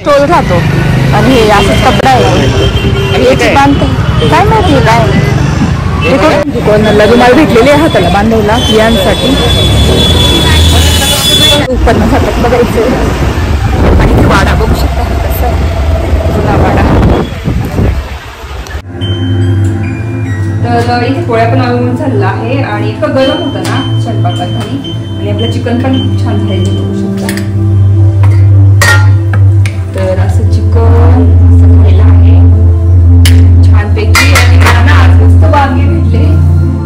तोल राहतो आणि हे असं कपडा आहे याची बांधते काय माहिती काय कोणाला रुमाल भेटलेले हाताला बांधवला यांसाठी उत्पन्न खातात बघायचं. आणि ते वाडा बघू शकता कसं जुना वाडा. तर इथे पोळ्या पण आवडून झालेला आहे आणि इतकं गरम होतं ना स्वयंपाकात खाली आणि आपलं चिकन पण खूप छान झालेलं बघू शकता. तर असं चिकन असं खायला आहे छानपैकी आणि मला ना आज मस्त वांगे भेटले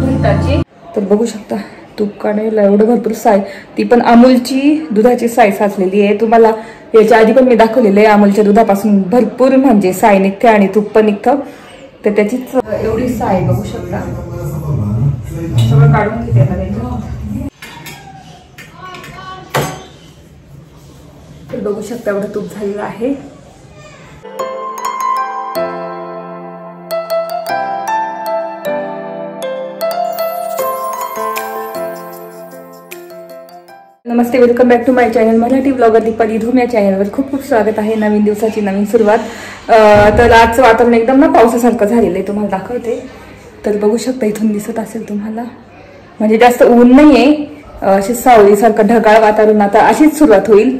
घरटाचे. तर बघू शकता तूप काढायला एवढं भरपूर साय, ती पण अमूलची दुधाची साय साचलेली आहे. तुम्हाला याच्या आधी पण मी दाखवलेलं आहे अमूलच्या दुधापासून भरपूर म्हणजे साय निघते आणि तूप पण निघतं. तर त्याचीच एवढी साय बघू शकता सगळं काढून घेते आता. तर बघू शकता एवढं तूप झालेलं आहे. नमस्ते, welcome back to my channel Marathi blogger Deepali Dhoom. या चॅनलवर खूप खूप स्वागत आहे. नवीन दिवसाची नवीन सुरुवात. तर आजचं वातावरण एकदम ना पावसासारखं झालेलं आहे, तुम्हाला दाखवते. तर बघू शकता इथून दिसत असेल तुम्हाला, म्हणजे जास्त ऊन नाही आहे, अशी सावलीसारखं ढगाळ वातावरण. आता अशीच सुरुवात होईल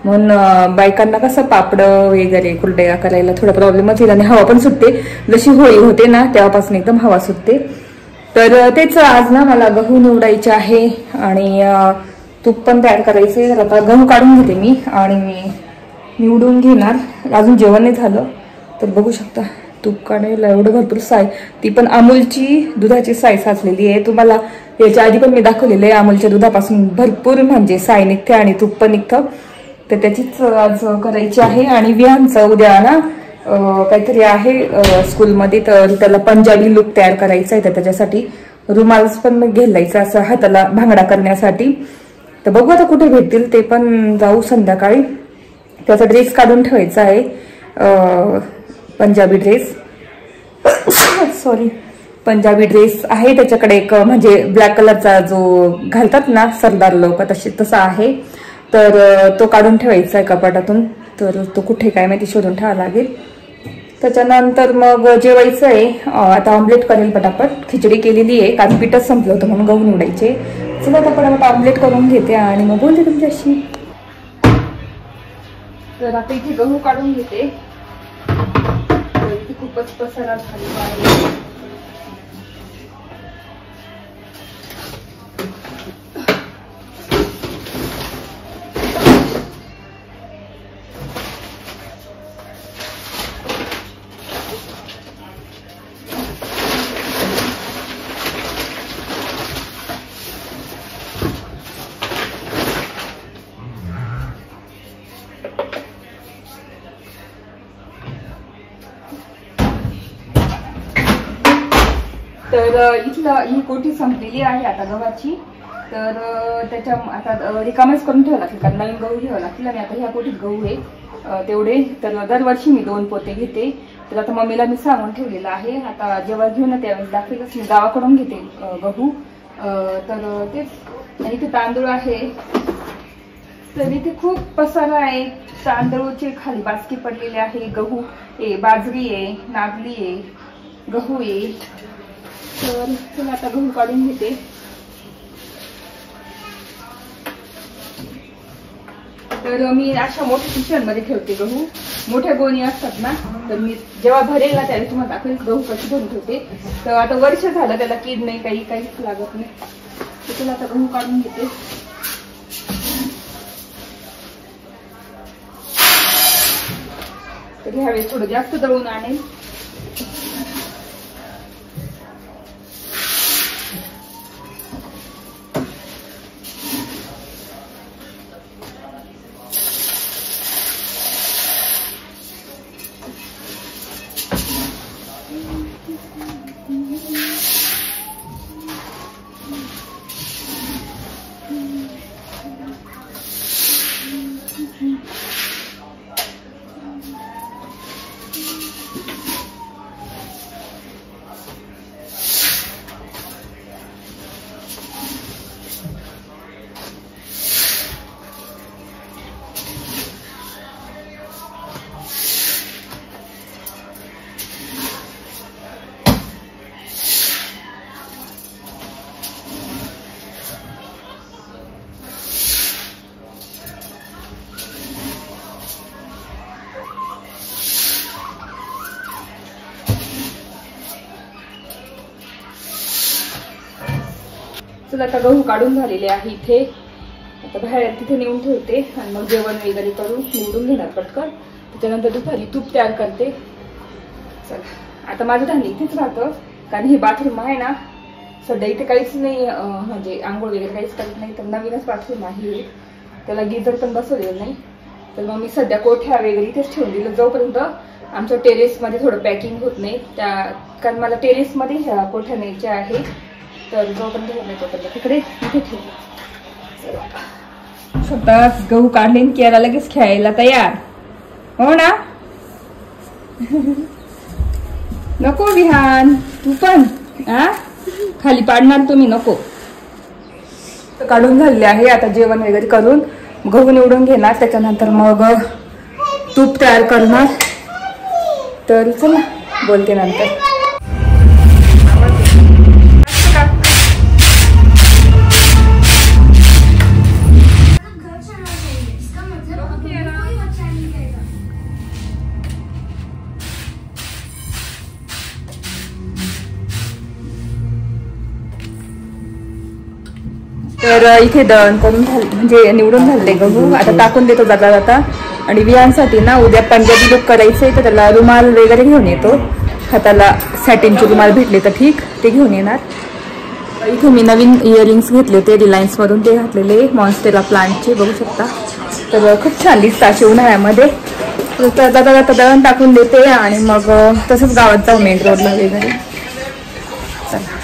म्हणून बायकांना कसं पापड वगैरे कुरडया करायला थोडा प्रॉब्लेमच येईल आणि हवा पण सुटते. जशी होळी होते ना तेव्हापासून एकदम हवा सुटते. तर तेच आज ना मला गहू निवडायचे आहे आणि तूप पण तयार करायचे. तर आता गहू काढून घेते मी आणि मी निवडून घेणार. अजून जेवण नाही झालं. तर बघू शकता तूप काढायला एवढं भरपूर साय, ती पण अमूलची दुधाची साय साचलेली आहे. तुम्हाला याच्या आधी पण मी दाखवलेलं आहे अमूलच्या दुधापासून भरपूर म्हणजे साय निघते आणि तूप पण निघतं. तर त्याचीच आज करायची आहे. आणि विहानचं उद्या ना काहीतरी आहे स्कूलमध्ये, तर त्याला पंजाबी लुक तयार करायचा आहे. तर त्याच्यासाठी रुमाल्स पण घ्यायचा असं हाताला भांगडा करण्यासाठी. तर बघू आता कुठे भेटतील ते पण जाऊ संध्याकाळी. त्याचा ड्रेस काढून ठेवायचा आहे, Punjabi dress. Sorry, Punjabi dress आहे त्याच्याकडे एक, म्हणजे ब्लॅक कलरचा जो घालतात ना सरदार लोक तसा आहे. तर तो काढून ठेवायचा आहे कपाटातून. तर तो कुठे काय माहिती शोधून ठेवावा लागेल. त्याच्यानंतर मग जेवायचं आहे. आता ऑमलेट करेल पटापट. खिचडी केलेली आहे, काल पीठच संपलं होतं म्हणून गहू निवडायचे. चला आता पटापट ऑमलेट करून घेते आणि मग बोलते तुमच्याशी. तर आता इथे गहू काढून घेते. इथे खूपच पसारा झालेला आहे. तर इथलं ही कोठी संपलेली आहे आता गव्हाची. तर त्याच्या आता रिकामच करून ठेवावं लागेल, कारण नवीन गहू घ्यावं लागतील. आणि आता ह्या कोठीत गहू आहे तेवढे. तर दरवर्षी मी 2 पोते घेते. तर आता मम्मीला मी सांगून ठेवलेलं आहे, आता जेव्हा घेऊन त्यावेळेस दाखवेलच. मी गावाकडून घेते गहू. तर तेच. आणि इथे तांदूळ आहे. तर इथे खूप पसारा आहे. तांदूळचे खाली बासकी पडलेले आहे. गहू आहे, बाजरी आहे, नागली आहे, गहू आहे. तर चला आता गहू काढून घेते. तर मी अशा मोठ्या पिशव्यांमध्ये ठेवते गहू. मोठ्या गोणी असतात ना, तर मी जेव्हा भरेल ना त्यावेळेस तुम्हाला दाखवेल गहू कशी भरून ठेवते. तर आता वर्ष झालं त्याला कीड नाही, काहीच लागत नाही. तर चला आता गहू काढून घेते. तर ह्यावेळेस थोडं जास्त दळून आणेल. चला आता गहू काढून झालेले आहे इथे. आता बाहेर तिथे नेऊन ठेवते आणि मग जेवण वगैरे करून निवडून घेणार पटकन. त्याच्यानंतर दुपारी तूप तयार करते. चला आता माझं धान्य इथेच राहतं कारण हे बाथरूम आहे ना सध्या इथे काहीच नाही, म्हणजे आंघोळ वगैरे काहीच करत नाही. तर नवीनच बाथरूम आहे, त्याला गिझर पण बसवलेलं नाही. तर मग मी सध्या कोठ्या वगैरे इथेच ठेवून दिलं जोपर्यंत आमच्या टेरेसमध्ये थोडं पॅकिंग होत नाही. त्या कारण मला टेरेसमध्ये ह्या कोठ्या न्यायच्या आहे. तर जोपर्यंत होत नाही तोपर्यंत तिकडे इथे ठेवते. स्वतः गहू काढले की याला लगेच खेळायला तयार हो ना. नको विहान तू पण खाली पाडणार तुम्ही नको. काढून झालेले आहे. आता जेवण वगैरे करून गहू निवडून घेणार, त्याच्यानंतर मग तूप तयार करणार. तर चला बोलते नंतर. तर इथे दळण करून म्हणजे निवडून झाले गहू. आता टाकून देतो जाता जाता. आणि विहांसाठी ना उद्या पंजाबी लुक करायचंय तर त्याला रुमाल वगैरे घेऊन येतो. हाताला सॅटिनचे रुमाल भेटले तर ठीक, ते घेऊन येणार. इथे मी नवीन इयरिंग्स घेतले होते रिलायन्समधून, ते घातलेले मॉन्स्टेरा प्लांटचे बघू शकता. तर खूप छान दिसतात असे उन्हाळ्यामध्ये. तर जाता जाता दळण टाकून देते आणि मग तसंच गावात जाऊ मेन रोडला वगैरे. चला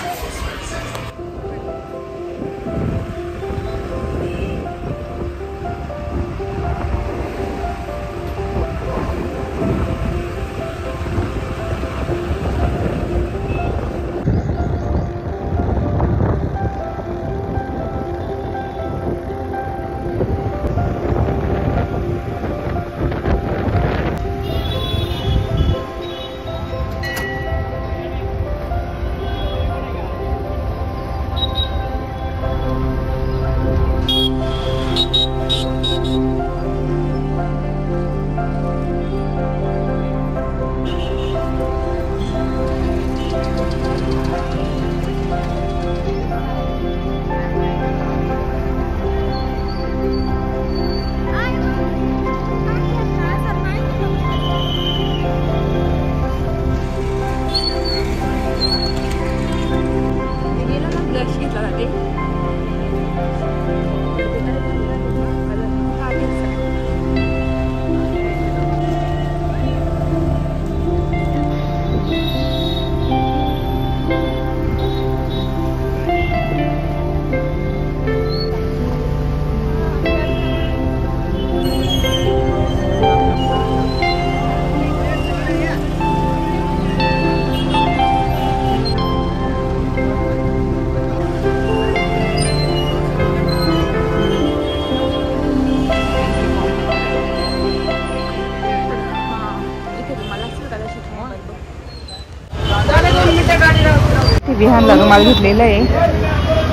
विहानला रुमाल घेतलेला आहे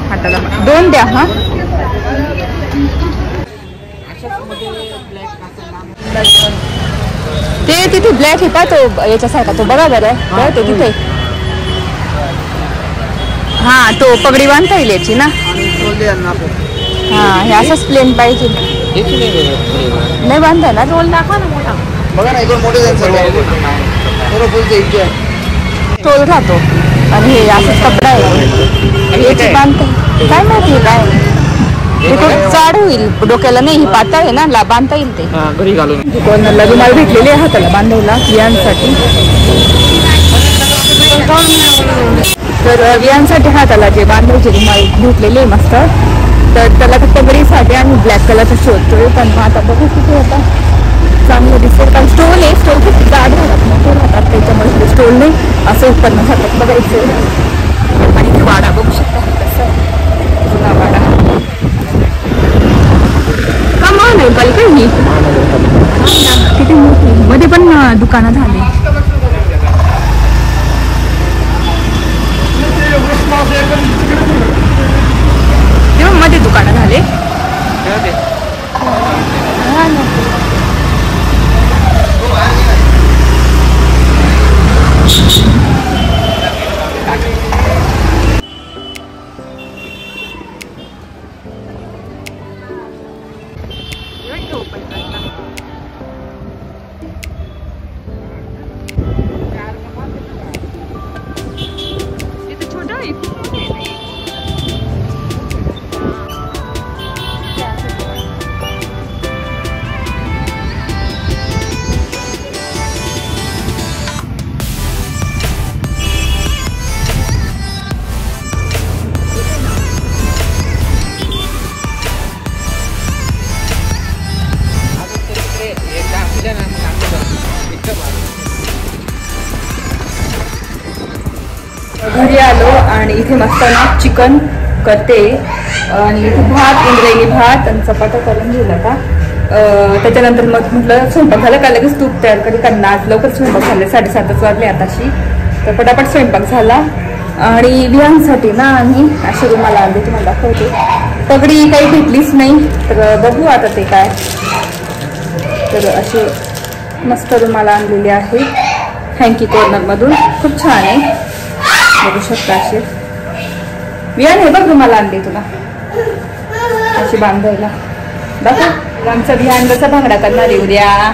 हाताला. 2 द्या. हा ते तिथे ब्लॅक आहे पा तो याच्यासारखा, तो बघा बरं ते तिथे. हा तो पगडी बांधता येईल याची ना. हा हे असंच प्लेन पाहिजे. नाही बांधता ना. रोल दाखवा ना मोठा. बघा ना एकदम मोठे टोल राहतो आणि हे असं कपडा आहे याची बांधता. काय माहिती काय ते खूप जाड होईल डोक्याला. नाही ही पातळ आहे ना, बांधता येईल ते घरी घालून. कोणाला रुमाल भेटलेले आहे हाताला बांधायला वियांसाठी. तर वियांसाठी हाताला जे बांधायचे रुमाल भेटलेले मस्त. तर त्याला फक्त पगडीसाठी आम्ही ब्लॅक कलरचा शोधतोय. पण मग आता बघू किती होता चांगलं दिसतं. कारण स्टोल आहे, स्टोल खूप जाड राहतात मोठे राहतात त्याच्यामुळे स्टोल नाही असं उत्पन्न खातात बघायचं. आणि ते वाडा बघू शकता कसं जुना वाडा. का मान आहे बालकनी किती मोठी. मध्ये पण दुकानं झाली. तेव्हा मध्ये दुकानं झाले. इथे ओपन करता. इथे छोटा आहे, खूप मोठं आहे नाही. घरी आलो आणि इथे मस्त ना चिकन करते आणि इथे भात, इंद्रायणी भात आणि चपात्या करून घेऊन आता. त्याच्यानंतर मग म्हटलं स्वयंपाक झाला का लगेच तूप तयार करी कारण आज लवकर स्वयंपाक झाले, 7:30 वाजले आताशी. तर पटापट स्वयंपाक झाला. आणि विहांसाठी ना आम्ही अशी रुमाला आणले, तुम्हाला दाखवते. पगडी काही भेटलीच नाही तर बघू आता ते काय. तर असे मस्त रुमाला आणलेले आहे हँकी कॉर्नरमधून, खूप छान आहे, बघू शकता. असे विहान हे बघ रुमाला आणले तुला अशी बांधायला. दाखव आमचा विहान कसा भांगडा करणार आहे उद्या.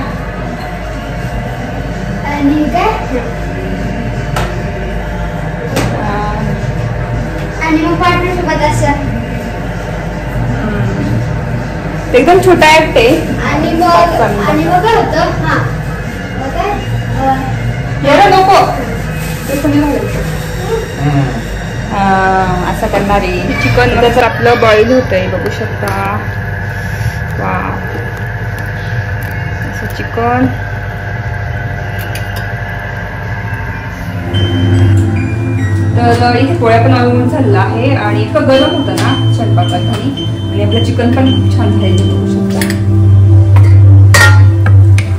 एकदम छोटा आहे ते. नको असं करणार आहे. चिकन जर आपलं बॉईल होतंय बघू शकता. वा असं चिकन. तर इथे पोळ्या पण आवडून झालेला आहे आणि इतकं गरम होतं ना स्वयंपाकात आणि आपलं चिकन पण खूप छान झालेलं बघू शकता.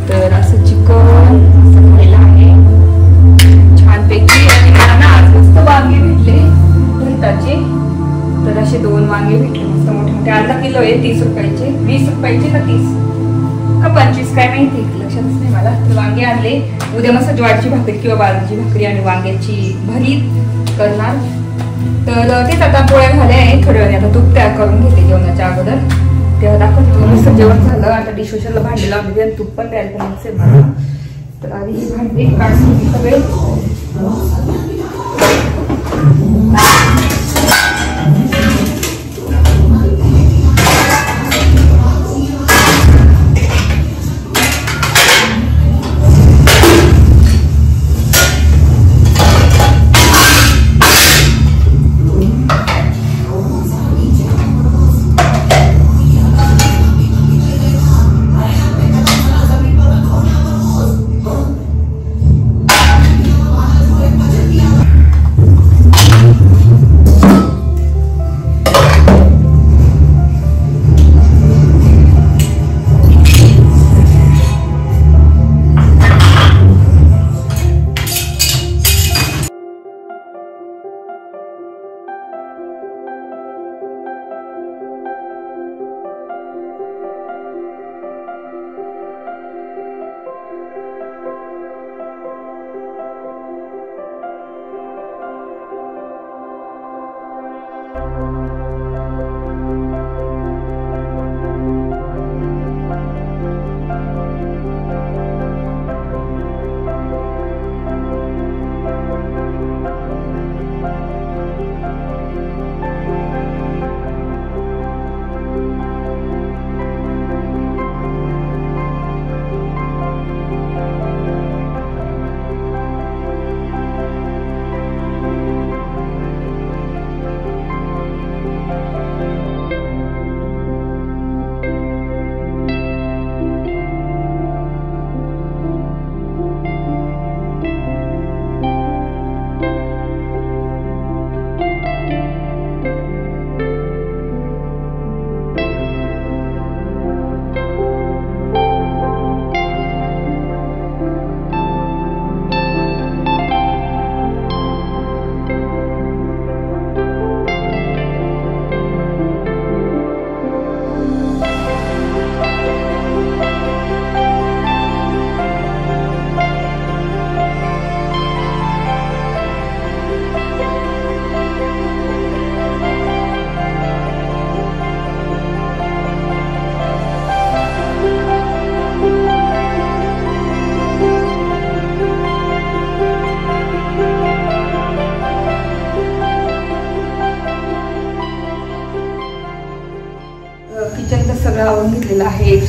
तर असं चिकन असं खायला आहे छानपैकी. आणि मला ना आज मस्त वांगे भेटले घरटाचे. तर असे 2 वांगे भेटले मस्त मोठे मोठे. अर्धा किलो आहे, 30 रुपयाचे. 20 रुपयाचे का 30 का 25 काय माहिती लक्षातच नाही मला. तर वांगे आणले. उद्या मस्त ज्वारीची भाकरी किंवा बाजरीची भाकरी आणि वांग्याची भरीत करणार. तर तेच आता पोळ्या झाल्या आहे. थोड्या वेळाने आता तूप तयार करून घेते जेवणाच्या अगोदर, तेव्हा दाखवतो. मस्त जेवण झालं. आता डिशवॉशरला भांडे लावले आणि तूप पण तयार करायचं मला. तर आधी ही भांडे काढून सगळे.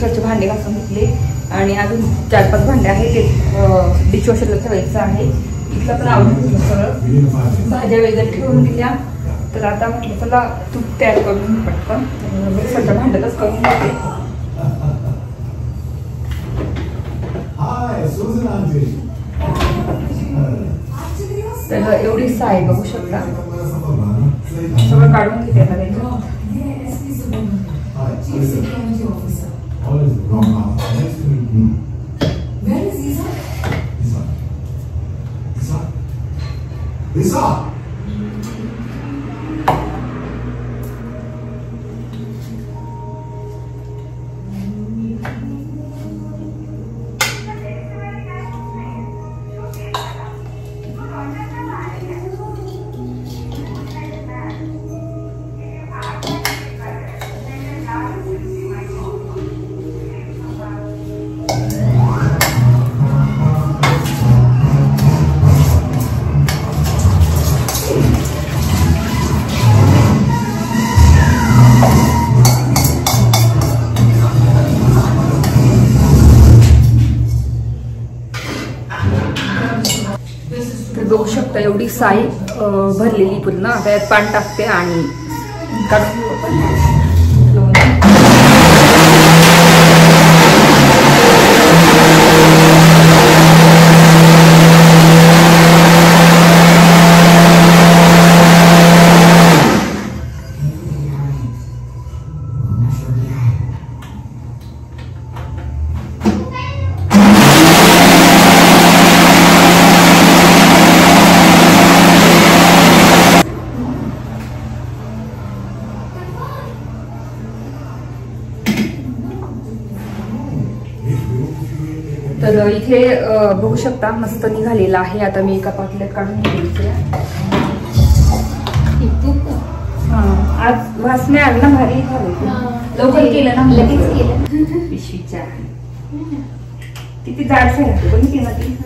डिशवॉशरचे भांडे घासून घेतले आणि अजून 4-5 भांडे आहेत ते डिशवॉशरला ठेवायचं आहे. इथलं पण आवडून घेतलं सगळं, भाज्या वगैरे ठेवून दिल्या. तर आता म्हटलं चला तूप तयार करून पटकन मिक्सरच्या भांड्यातच करून घेते. तर एवढी साय बघू शकता, सगळं काढून घेते आता त्याच्यात. बघू शकता एवढी साई भरलेली पूर्ण. आता यात पाणी टाकते आणि काढून तर इथे बघू शकता मस्त निघालेला आहे. आता मी एका पातेल्यात काढून घ्यायचे. आज वास नाही आला ना, भारी झालं, लवकर केलं ना, लगेच केलं. पिशवीच्या किती जाडसं राहते पण ती ना ती.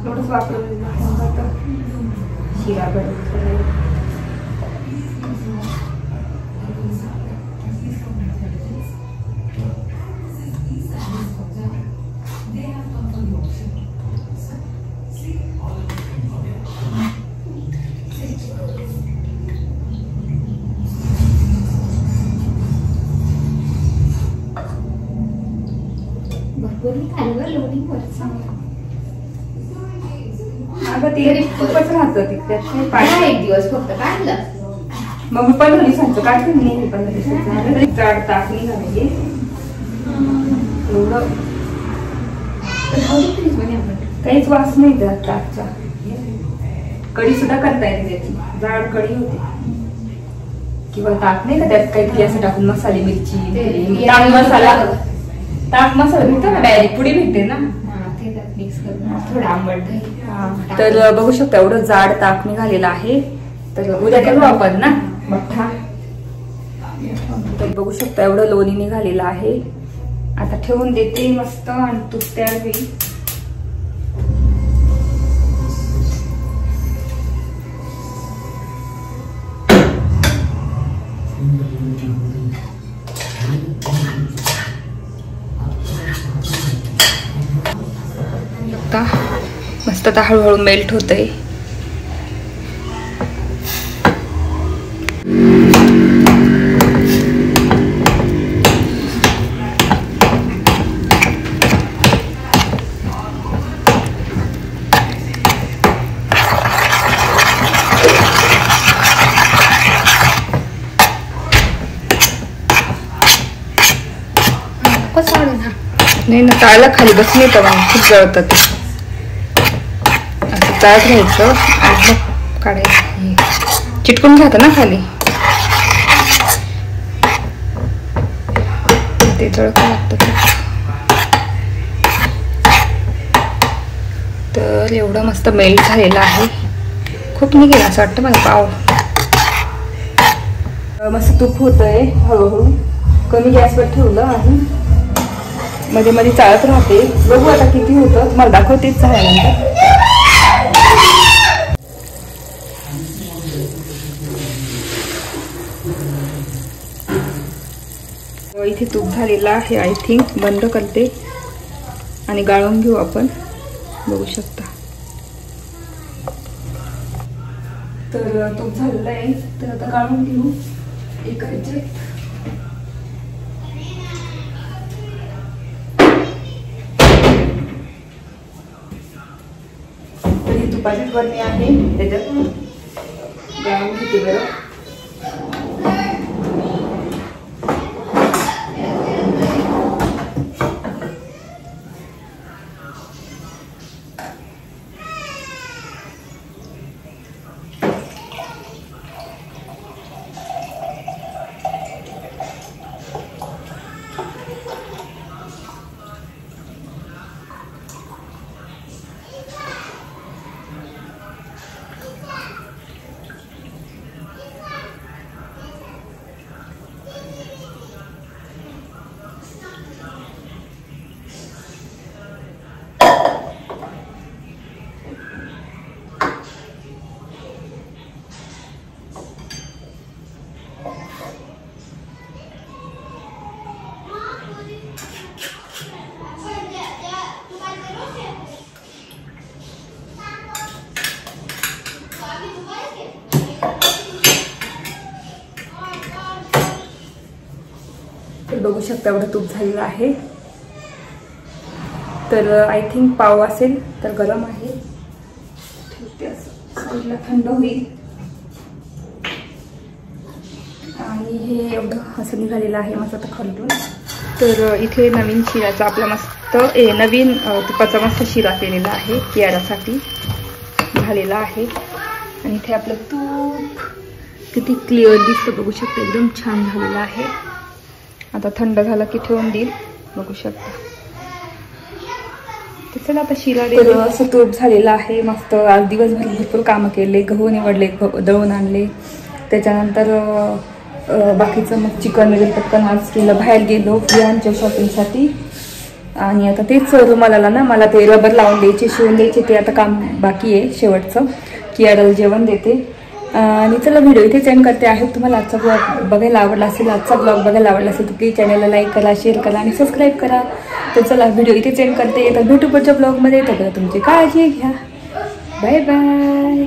एवढंच वापरलं शिरा खूपच राहतं तिथे एक दिवस फक्त काढलं. मग 15 दिवसांचं काढते मी. 15 दिवसांचं जाड ताक निघाले एवढं, काहीच वास नाही त्या ताकचा. कढी सुद्धा करता येते त्याची, जाड कढी होते. किंवा ताक नाही का त्यात काही असं टाकून मसाले, मिरची, ताक मसाला भेटतो ना, डायरेक्ट पुडी भेटते ना, मिक्स करून थोडं आंबट दही. तर बघू शकता एवढं जाड ताक निघालेलं आहे. तर उद्या करू आपण ना मठ्ठा. तर बघू शकता एवढं लोणी निघालेलं आहे. आता ठेवून देते मस्त आणि तूप तयार होईल. मस्त आता हळूहळू मेल्ट होतंय. नाही ना, तळाला खाली बसले तर खूप जळतात. असं तळत घ्यायचं आणि मग काढायचं. चिटकून जातं ना खाली, ते जळक लागतं. तर तर एवढं मस्त मेल्ट झालेलं आहे, खूप निघेल असं वाटतं मला पाव. मस्त तूप होतंय हळूहळू. कमी गॅसवर ठेवलं आणि मध्ये मध्ये चाळत राहते. बघू आता किती होतं, तुम्हाला दाखवतेच झाल्यानंतर. इथे तूप झालेलं आहे. आय थिंक बंद करते आणि गाळून घेऊ आपण. बघू शकता. तर तूप झालेलं आहे, तर आता गाळून घेऊ. इकडचे ही तुपाचीच बरणी आहे, त्याच्यात गाळून घेते बरं. बघू शकता एवढं तूप झालेलं आहे. तर आय थिंक पाव असेल, तर गरम आहे. ठेवते असं साईडला, थंड होईल. आणि हे एवढं असं निघालेलं आहे मस्त आता खालून. तर इथे नवीन शिराचा आपला मस्त नवीन तुपाचा मस्त शिरा केलेला आहे, कियारासाठी झालेला आहे. आणि इथे आपलं तूप किती क्लिअर दिसतं बघू शकता, एकदम छान झालेलं आहे. आता थंड झालं की ठेवून देईल. बघू शकता. चला आता शिरा असं तूप झालेलं आहे मस्त. आज दिवसभर भरपूर कामं केले, गहू निवडले, दळून आणले, त्याच्यानंतर बाकीचं मग चिकन वगैरे पटकन आज केलं. बाहेर गेलो यांच्या शॉपिंगसाठी. आणि आता तेच रुमालाला ना मला ते रबर लावून द्यायचे, शिवून द्यायचे, ते आता काम बाकी आहे शेवटचं. कियाराला जेवण देते. आणि चला व्हिडिओ इथेच एंड करते. आहे तुम्हाला आजचा ब्लॉग बघायला आवडला असेल, तर प्लीज चॅनलला लाईक करा, शेअर करा आणि सबस्क्राईब करा. तर चला व्हिडिओ इथेच एंड करते. तर भेटू पुढच्या ब्लॉगमध्ये. तर तुमची काळजी घ्या. Bye bye.